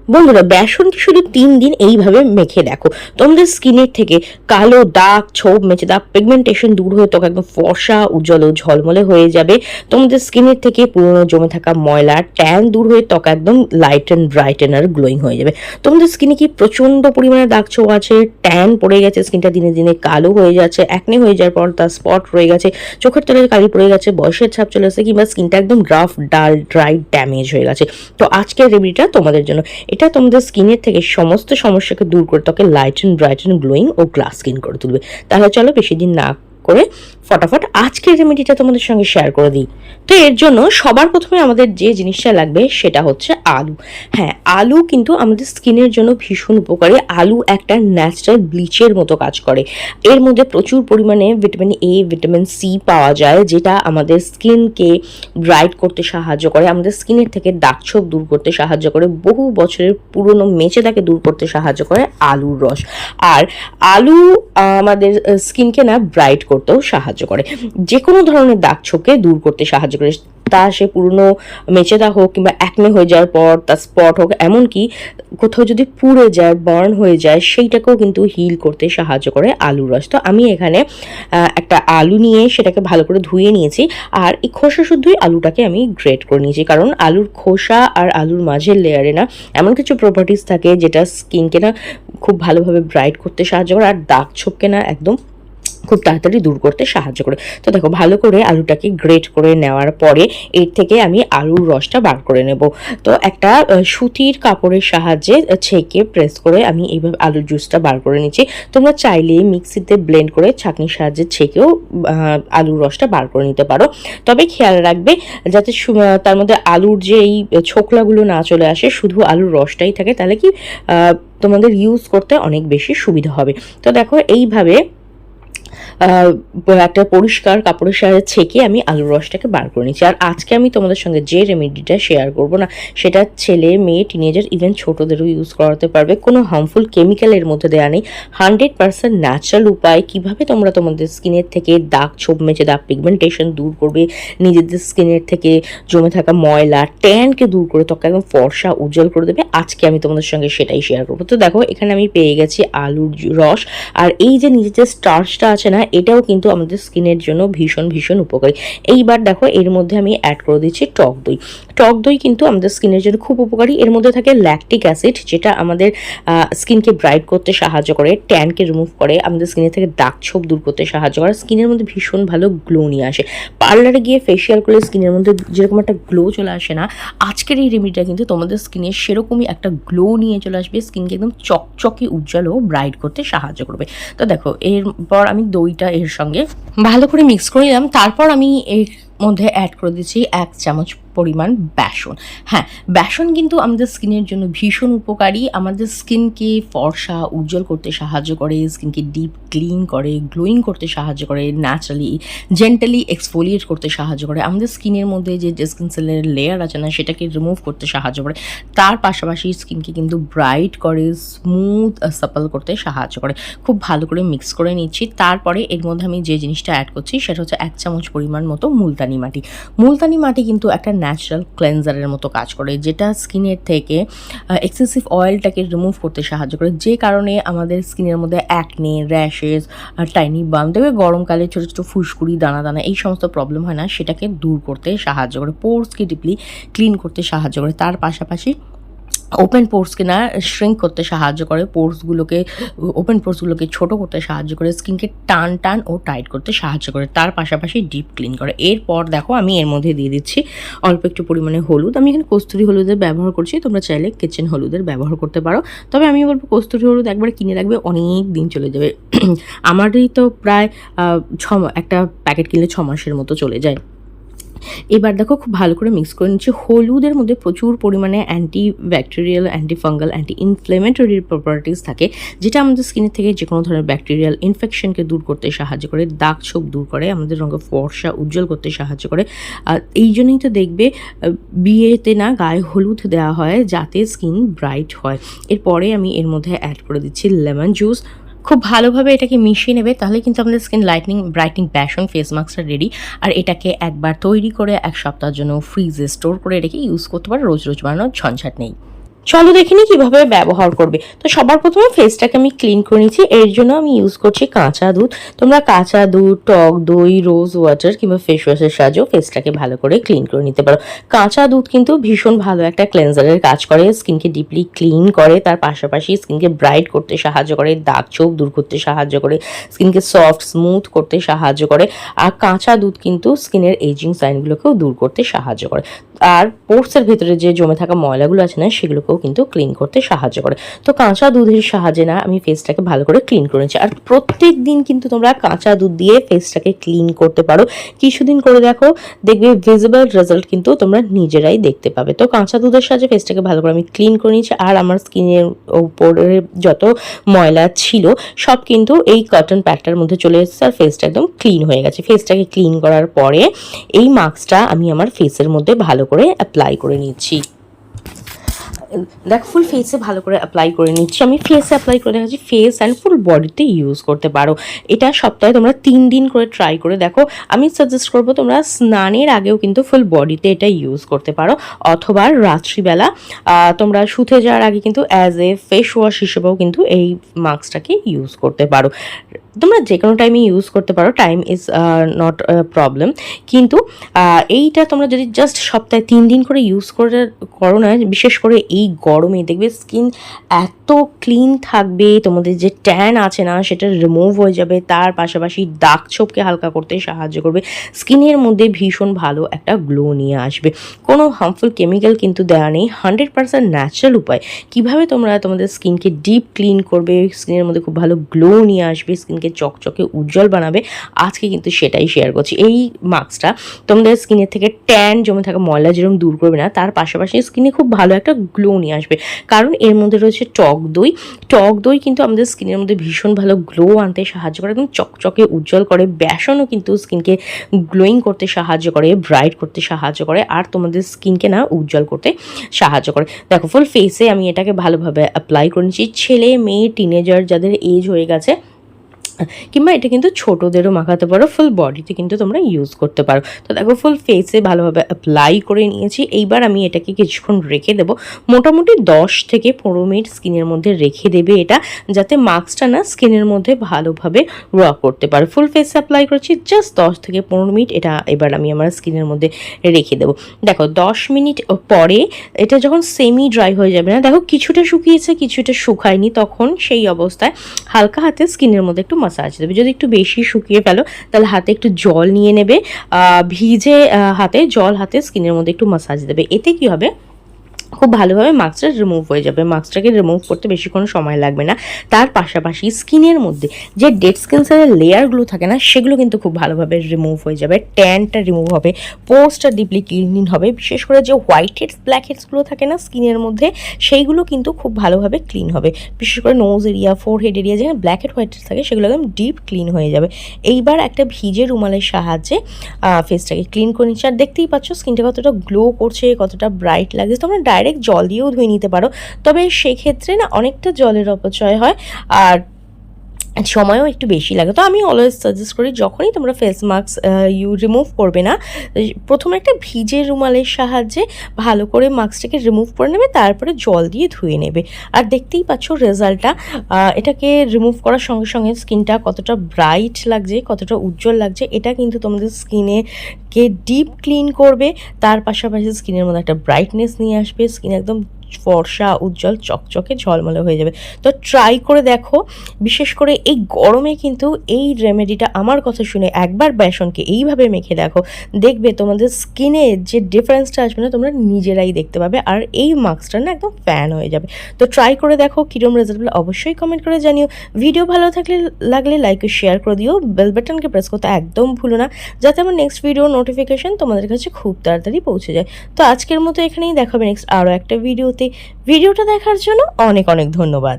বন্ধুরা, বেসনকে শুধু 3 দিন এইভাবে মেখে দেখো, তোমাদের স্কিনের থেকে কালো দাগ, ছোপ, মেচে দাগ, পিগমেন্টেশন দূর হয়ে ত্বক একদম ফর্সা, উজ্জ্বল ও ঝলমলে হয়ে যাবে। তোমাদের স্কিনের থেকে পুরনো জমে থাকা ময়লা, ট্যান দূর হয়ে ত্বক একদম লাইট অ্যান্ড ব্রাইটেন আর গ্লোয়িং হয়ে যাবে। তোমাদের স্কিনে কি প্রচন্ড পরিমাণে দাগ ছোপ আছে, ট্যান পড়ে গেছে, স্কিনটা দিনে দিনে কালো হয়ে যাচ্ছে, একনে হয়ে যাওয়ার পর তার স্পট রয়ে গেছে, চোখের তলে কালি পড়ে গেছে, বয়সের ছাপ চলে আসছে, কিংবা স্কিনটা একদম রাফ, ডাল, ড্রাই, ড্যামেজ হয়ে গেছে, তো আজকের রেমেডিটা তোমাদের জন্য। এটা তোমাদের স্কিনের থেকে সমস্ত সমস্যাকে দূর করে ত্বকে light and bright and glowing ও গ্লাস স্কিন করে তুলবে। তাহলে চলো বেশি দিন না করে ফটাফট আজকের রেমেডিটা তোমাদের সঙ্গে শেয়ার করে দিই। তো এর জন্য সবার প্রথমে আমাদের যে জিনিসটা লাগবে সেটা হচ্ছে আলু। হ্যাঁ, আলু কিন্তু আমাদের স্কিনের জন্য ভীষণ উপকারী। আলু একটা ন্যাচারাল ব্লিচের মতো কাজ করে। এর মধ্যে প্রচুর পরিমাণে ভিটামিন এ, ভিটামিন সি পাওয়া যায়, যেটা আমাদের স্কিনকে ব্রাইট করতে সাহায্য করে, আমাদের স্কিনের থেকে দাগছোপ দূর করতে সাহায্য করে, বহু বছরের পুরনো মেচে দাগে দূর করতে সাহায্য করে আলুর রস। আর আলু আমাদের স্কিনকে না ব্রাইট করতেও সাহায্য করে, যে কোনো ধরনের দাগছোপকে দূর করতে সাহায্য করে, তা সে পুরনো মেচে দাগ হোক কিংবা একনে হয়ে যাওয়ার পর তার স্পট হোক, এমনকি কোথাও যদি পুড়ে যায়, বার্ন হয়ে যায়, সেইটাকেও কিন্তু হিল করতে সাহায্য করে আলুর রস। তো আমি এখানে একটা আলু নিয়ে সেটাকে ভালো করে ধুয়ে নিয়েছি, আর এই খোসা শুদ্ধই আলুটাকে আমি গ্রেট করে নিয়েছি, কারণ আলুর খোসা আর আলুর মাঝের লেয়ারে না এমন কিছু প্রপার্টিস থাকে যেটা স্কিনকে না খুব ভালোভাবে ব্রাইট করতে সাহায্য করে, আর দাগ ছোপকে না একদম খুব তাড়াতাড়ি দূর করতে সাহায্য করে। তো দেখো, ভালো করে আলুটাকে গ্রেট করে নেওয়ার পরে এর থেকে আমি আলুর রসটা বার করে নেব। তো একটা সুতির কাপড়ের সাহায্যে ছেঁকে প্রেস করে আমি এইভাবে আলুর জুসটা বার করে নিচ্ছি। তোমরা চাইলে মিক্সিতে ব্লেন্ড করে ছাঁকনির সাহায্যে ছেঁকেও আলুর রসটা বার করে নিতে পারো। তবে খেয়াল রাখবে যাতে তার মধ্যে আলুর যে এই ছোকলাগুলো না চলে আসে, শুধু আলুর রসটাই থাকে, তাহলে কি তোমাদের ইউজ করতে অনেক বেশি সুবিধা হবে। তো দেখো, এইভাবে একটা পরিষ্কার কাপড়ের সাহায্যে ছেঁকে আমি আলুর রসটাকে বার করে নিচ্ছি। আর আজকে আমি তোমাদের সঙ্গে যে রেমেডিটা শেয়ার করব না, সেটা ছেলে, মেয়ে, টিনেজার, ইভেন ছোটদেরও ইউজ করাতে পারবে। কোনো হার্মফুল কেমিক্যাল এর মধ্যে দেওয়া নেই, 100% ন্যাচারাল উপায় কিভাবে তোমরা তোমাদের স্কিনের থেকে দাগ ছোপ, মেচে দাগ, পিগমেন্টেশন দূর করবে, নিজেদের স্কিনের থেকে জমে থাকা ময়লা, ট্যানকে দূর করে ত্বক একদম ফর্সা, উজ্জ্বল করে দেবে। আজকে আমি তোমাদের সঙ্গে সেটাই শেয়ার করবো। তো দেখো, এখানে আমি পেয়ে গেছি আলুর রস, আর এই যে নিজের যে স্টার্চটা আছে না, এটাও কিন্তু আমাদের স্কিনের জন্য ভীষণ ভীষণ উপকারী। এইবার দেখো, এর মধ্যে আমি অ্যাড করে দিচ্ছি টক দই। টক দই কিন্তু আমাদের স্কিনের জন্য খুব উপকারী। এর মধ্যে থাকে ল্যাকটিক অ্যাসিড, যেটা আমাদের স্কিনকে ব্রাইট করতে সাহায্য করে, ট্যানকে রিমুভ করে, আমাদের স্কিনের থেকে দাগ ছোপ দূর করতে সাহায্য করে, স্কিনের মধ্যে ভীষণ ভালো গ্লো নিয়ে আসে। পার্লারে গিয়ে ফেসিয়াল করলে স্কিনের মধ্যে যেরকম একটা গ্লো চলে আসে না, আজকের এই রেমেডিটা কিন্তু তোমাদের স্কিনে সেরকমই একটা গ্লো নিয়ে চলে আসবে, স্কিনকে একদম চকচকে, উজ্জ্বল ও ব্রাইট করতে সাহায্য করবে। তো দেখো, এরপর আমি দইটা এর সঙ্গে ভালো করে মিক্স করে নিলাম। তারপর আমি এর মধ্যে অ্যাড করে দিচ্ছি 1 চামচ পরিমাণ বেসন। হ্যাঁ, বেসন কিন্তু আমাদের স্কিনের জন্য ভীষণ উপকারী, আমাদের স্কিনকে ফর্সা, উজ্জ্বল করতে সাহায্য করে, স্কিনকে ডিপ ক্লিন করে, গ্লোয়িং করতে সাহায্য করে, ন্যাচারালি জেন্টালি এক্সফোলিয়েট করতে সাহায্য করে, আমাদের স্কিনের মধ্যে যে স্কিন সেলের লেয়ার আছে না, সেটাকে রিমুভ করতে সাহায্য করে। তার পাশাপাশি স্কিনকে কিন্তু ব্রাইট করে, স্মুথ সাপল করতে সাহায্য করে। খুব ভালো করে মিক্স করে নিচ্ছি। তারপরে এর মধ্যে আমি যে জিনিসটা অ্যাড করছি সেটা হচ্ছে 1 চামচ পরিমাণ মতো মুলতানি মাটি। মুলতানি মাটি কিন্তু একটা ন্যাচারাল ক্লেনজারের মতো কাজ করে, যেটা স্কিনের থেকে এক্সেসিভ অয়েলটাকে রিমুভ করতে সাহায্য করে, যে কারণে আমাদের স্কিনের মধ্যে অ্যাকনে, র্যাশেস, টাইনি বাম্প, দেখবে গরমকালে ছোটো ছোটো ফুসকুড়ি, দানা দানা, এই সমস্ত প্রবলেম হয় না, সেটাকে দূর করতে সাহায্য করে, পোর্সকে ডিপলি ক্লিন করতে সাহায্য করে। তার পাশাপাশি ওপেন পোর্সকে না শ্রিঙ্ক করতে সাহায্য করে, ওপেন পোর্সগুলোকে ছোটো করতে সাহায্য করে, স্কিনকে টান টান ও টাইট করতে সাহায্য করে, তার পাশাপাশি ডিপ ক্লিন করে। এরপর দেখো, আমি এর মধ্যে দিয়ে দিচ্ছি অল্প একটু পরিমাণে হলুদ। আমি এখানে কস্তুরি হলুদের ব্যবহার করছি, তোমরা চাইলে কিচেন হলুদের ব্যবহার করতে পারো। তবে আমি বলবো কস্তুরি হলুদ একবার কিনে রাখবে, অনেক দিন চলে যাবে। আমারই তো প্রায় একটা প্যাকেট কিনলে 6 মাসের মতো চলে যায়। এবার দেখো, খুব ভালো করে মিক্স করে নিচ্ছি। হলুদের মধ্যে প্রচুর পরিমাণে anti bacterial, anti fungal, anti inflammatory properties থাকে, যেটা আমাদের স্কিনের থেকে যে কোনো ধরনের ব্যাকটেরিয়াল ইনফেকশনকে দূর করতে সাহায্য করে, দাগ ছোপ দূর করে, আমাদের রঙে ফর্সা, উজ্জ্বল করতে সাহায্য করে। আর এই জন্যই তো দেখবে বিয়েতে না গায়ে হলুদ দেওয়া হয়, যাতে স্কিন ব্রাইট হয়। এরপরে আমি এর মধ্যে অ্যাড করে দিচ্ছি লেমন জুস। খুব ভালোভাবে এটাকে মিশিয়ে নেবে, তাহলে কিন্তু আমাদের স্কিন ব্রাইটনিং বেসন ফেস মাস্কটা রেডি। আর এটাকে একবার তৈরি করে 1 সপ্তাহের জন্য ফ্রিজে স্টোর করে রেখে ইউজ করতে পারো, রোজ রোজ বানানোর ঝঞ্ঝাট নেই। চলো দেখিনি কিভাবে ব্যবহার করবে। তো সবার প্রথমে ফেসটাকে আমি ক্লিন করে নিচ্ছি। এর জন্য আমি ইউজ করছি কাঁচা দুধ। তোমরা কাঁচা দুধ, টক দই, রোজ ওয়াটার কিংবা ফেস ওয়াশের সাহায্যেও ফেসটাকে ভালো করে ক্লিন করে নিতে পারো। কাঁচা দুধ কিন্তু ভীষণ ভালো একটা ক্লেন্সারের কাজ করে, স্কিনকে ডিপলি ক্লিন করে, তার পাশাপাশি স্কিনকে ব্রাইট করতে সাহায্য করে, দাগ ছোপ দূর করতে সাহায্য করে, স্কিনকে সফট স্মুথ করতে সাহায্য করে। আর কাঁচা দুধ কিন্তু স্কিনের এজিং সাইনগুলোকেও দূর করতে সাহায্য করে, আর পোর্সের ভেতরে যে জমে থাকা ময়লাগুলো আছে না সেগুলোকেও কিন্তু ক্লিন করতে সাহায্য করে। তো কাঁচা দুধের সাহায্যে না আমি ফেসটাকে ভালো করে ক্লিন করে নিচ্ছি। আর প্রত্যেক দিন কিন্তু তোমরা কাঁচা দুধ দিয়ে ফেসটাকে ক্লিন করতে পারো। কিছুদিন করে দেখো, দেখবে ভিজিবল রেজাল্ট কিন্তু তোমরা নিজেরাই দেখতে পাবে। তো কাঁচা দুধের সাহায্যে ফেসটাকে ভালো করে আমি ক্লিন করে নিচ্ছি। আর আমার স্কিনের উপরে যত ময়লা ছিল সব কিন্তু এই কটন প্যাকটার মধ্যে চলে এসেছে, আর ফেসটা একদম ক্লিন হয়ে গেছে। ফেসটাকে ক্লিন করার পরে এই মাস্কটা আমি আমার ফেসের মধ্যে ভালো করে অ্যাপ্লাই করে নিচ্ছি। দেখো ফুল ফেসে ভালো করে অ্যাপ্লাই করে নিচ্ছি। আমি ফেসে অ্যাপ্লাই করে দেখাচ্ছি, ফেস অ্যান্ড ফুল বডিতে ইউজ করতে পারো। এটা সপ্তাহে তোমরা 3 দিন করে ট্রাই করে দেখো। আমি সাজেস্ট করবো তোমরা স্নানের আগেও কিন্তু ফুল বডিতে এটা ইউজ করতে পারো, অথবা রাত্রিবেলা তোমরা শুতে যাওয়ার আগে কিন্তু অ্যাজ এ ফেস ওয়াশ হিসেবেও কিন্তু এই মাস্কটাকে ইউজ করতে পারো। তোমরা যে কোনো টাইমে ইউজ করতে পারো, টাইম ইজ নট প্রবলেম। কিন্তু এইটা তোমরা যদি জাস্ট সপ্তাহে 3 দিন করে ইউজ করো না, বিশেষ করে এই গরমে দেখবে স্কিন এত ক্লিন থাকবে, তোমাদের যে ট্যান আছে না সেটা রিমুভ হয়ে যাবে, তার পাশাপাশি দাগ ছোপকে হালকা করতে সাহায্য করবে, স্কিনের মধ্যে ভীষণ ভালো একটা গ্লো নিয়ে আসবে। কোনো হার্মফুল কেমিক্যাল কিন্তু দেওয়া নেই, 100% ন্যাচারাল উপায় কীভাবে তোমরা তোমাদের স্কিনকে ডিপ ক্লিন করবে, স্কিনের মধ্যে খুব ভালো গ্লো নিয়ে আসবে, স্কিনকে চকচকে উজ্জ্বল বানাবে, আজকে কিন্তু সেটাই শেয়ার করছি। এই মাস্কটা তোমাদের স্কিনের থেকে ট্যান জমে থাকা ময়লা যেরকম দূর করবে না, তার পাশাপাশি স্কিনে খুব ভালো একটা গ্লো নিয়ে আসবে। কারণ এর মধ্যে রয়েছে টক দই। টক দই কিন্তু আমাদের স্কিনের মধ্যে ভীষণ ভালো গ্লো আনতে সাহায্য করে, একদম চকচকে উজ্জ্বল করে। বেসনও কিন্তু স্কিনকে গ্লোয়িং করতে সাহায্য করে, ব্রাইট করতে সাহায্য করে, আর তোমাদের স্কিনকে না উজ্জ্বল করতে সাহায্য করে। দেখো ফুল ফেসে আমি এটাকে ভালোভাবে অ্যাপ্লাই করে নিচ্ছি। ছেলে মেয়ে টিনেজার যাদের এজ হয়ে গেছে, কিংবা এটা কিন্তু ছোটোদেরও মাখাতে পারো, ফুল বডিতে কিন্তু তোমরা ইউজ করতে পারো। তো দেখো ফুল ফেসে ভালোভাবে অ্যাপ্লাই করে নিয়েছি। এইবার আমি এটাকে কিছুক্ষণ রেখে দেবো, মোটামুটি 10 থেকে 15 মিনিট স্কিনের মধ্যে রেখে দেবে এটা, যাতে মাস্কটা না স্কিনের মধ্যে ভালোভাবে র করতে পারে। ফুল ফেসে অ্যাপ্লাই করছি, জাস্ট 10 থেকে 15 মিনিট এটা এবার আমি আমার স্কিনের মধ্যে রেখে দেবো। দেখো 10 মিনিট পরে এটা যখন সেমি ড্রাই হয়ে যাবে না, দেখো কিছুটা শুকিয়েছে কিছুটা শুকায়নি, তখন সেই অবস্থায় হালকা হাতে স্কিনের মধ্যে একটু মাসাজ দেবে। যদি একটু বেশি শুকিয়ে ফেলো তাহলে হাতে একটু জল নিয়ে নেবে, ভিজে হাতে জল হাতে স্কিনের মধ্যে একটু মাসাজ দেবে। এতে কি হবে, খুব ভালোভাবে মাস্কটা রিমুভ হয়ে যাবে। মাস্কটাকে রিমুভ করতে বেশিক্ষণ সময় লাগবে না। তার পাশাপাশি স্কিনের মধ্যে যে ডেড স্কিন সেলের লেয়ারগুলো থাকে না সেগুলো কিন্তু খুব ভালোভাবে রিমুভ হয়ে যাবে, ট্যানটা রিমুভ হবে, পোর্সটা ডিপলি ক্লিন হবে। বিশেষ করে যে হোয়াইট হেডস ব্ল্যাক হেডসগুলো থাকে না স্কিনের মধ্যে, সেইগুলো কিন্তু খুব ভালোভাবে ক্লিন হবে। বিশেষ করে নোজ এরিয়া, ফোরহেড এরিয়া যেখানে ব্ল্যাক হেড হোয়াইট হেডস থাকে সেগুলো একদম ডিপ ক্লিন হয়ে যাবে। এইবার একটা ভিজে রুমালের সাহায্যে ফেসটাকে ক্লিন করে নিচ্ছে। আর দেখতেই পাচ্ছ স্কিনটা কতটা গ্লো করছে, কতটা ব্রাইট লাগছে। তোমরা ডাইরেক্ট জল দিয়েও ধুয়ে নিতে পারো, তবে সেক্ষেত্রে না অনেকটা জলের অপচয় হয় আর সময়ও একটু বেশি লাগে। তো আমি অলওয়েজ সাজেস্ট করি যখনই তোমরা ফেস মাস্ক রিমুভ করবে না, প্রথমে একটা ভিজে রুমালের সাহায্যে ভালো করে মাস্কটাকে রিমুভ করে নেবে, তারপরে জল দিয়ে ধুয়ে নেবে। আর দেখতেই পাচ্ছ রেজাল্টটা, এটাকে রিমুভ করার সঙ্গে সঙ্গে স্কিনটা কতটা ব্রাইট লাগছে, কতটা উজ্জ্বল লাগছে। এটা কিন্তু তোমাদের স্কিনকে ডিপ ক্লিন করবে, তার পাশাপাশি স্কিনের মধ্যে একটা ব্রাইটনেস নিয়ে আসবে, স্কিন একদম ফর্সা উজ্জ্বল চকচকে ঝলমলে হয়ে যাবে। তো ট্রাই করে দেখো। বিশেষ করে এই গরমে কিন্তু এই রেমেডিটা আমার কথা শুনে একবার বেসনকে এইভাবে মেখে দেখো, দেখবে তোমাদের স্কিনে যে ডিফারেন্সটা আসবে না তোমরা নিজেরাই দেখতে পাবে, আর এই মাস্কটা না একদম ফ্যান হয়ে যাবে। তো ট্রাই করে দেখো, কিরম রেজাল্ট হলো অবশ্যই কমেন্ট করে জানিও। ভিডিও ভালো লাগলে লাইক ও শেয়ার করে দিও, বেল বাটনকে প্রেস করতে একদম ভুলো না, যাতে আমার নেক্সট ভিডিও নোটিফিকেশন তোমাদের কাছে খুব তাড়াতাড়ি পৌঁছে যায়। তো আজকের মতো এখানেই দেখাবে নেক্সট আরও একটা ভিডিওটা দেখার জন্য অনেক অনেক ধন্যবাদ।